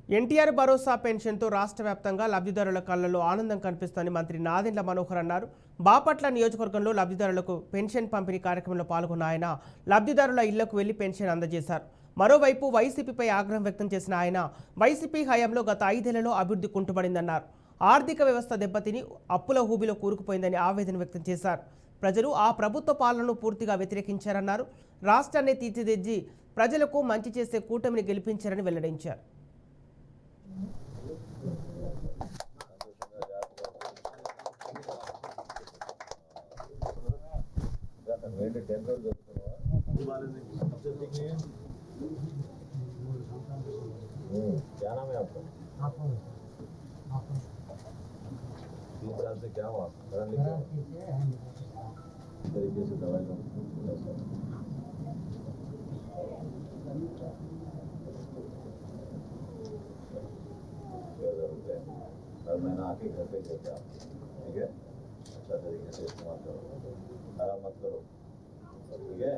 ఎన్టీఆర్ భరోసా పెన్షన్తో రాష్ట్ర వ్యాప్తంగా లబ్ధిదారుల కళ్లలో ఆనందం కనిపిస్తోందని మంత్రి నాదెండ్ల మనోహర్ అన్నారు. బాపట్ల నియోజకవర్గంలో లబ్ధిదారులకు పెన్షన్ పంపిణీ కార్యక్రమంలో పాల్గొన్న ఆయన లబ్ధిదారుల ఇళ్లకు వెళ్లి పెన్షన్ అందజేశారు. మరోవైపు వైసీపీపై ఆగ్రహం వ్యక్తం చేసిన ఆయన వైసీపీ హయాంలో గత 5 ఏళ్లలో అభివృద్ధి కుంటుపడిందన్నారు. ఆర్థిక వ్యవస్థ దెబ్బతిని అప్పుల ఊబిలో కూరుకుపోయిందని ఆవేదన వ్యక్తం చేశారు. ప్రజలు ఆ ప్రభుత్వ పాలనను పూర్తిగా వ్యతిరేకించారన్నారు. రాష్ట్రాన్ని తీర్చిదిద్ది ప్రజలకు మంచి చేసే కూటమిని గెలిపించారని వెల్లడించారు. क्या नाम है आपका? 3 साल से क्या हुआ? पढ़ा लिखा तरीके से दवाई लो। हर महीना आके घर पे देते आप, ठीक है? अच्छा तरीके से इस्तेमाल करो, खराब मत करो, ठीक है?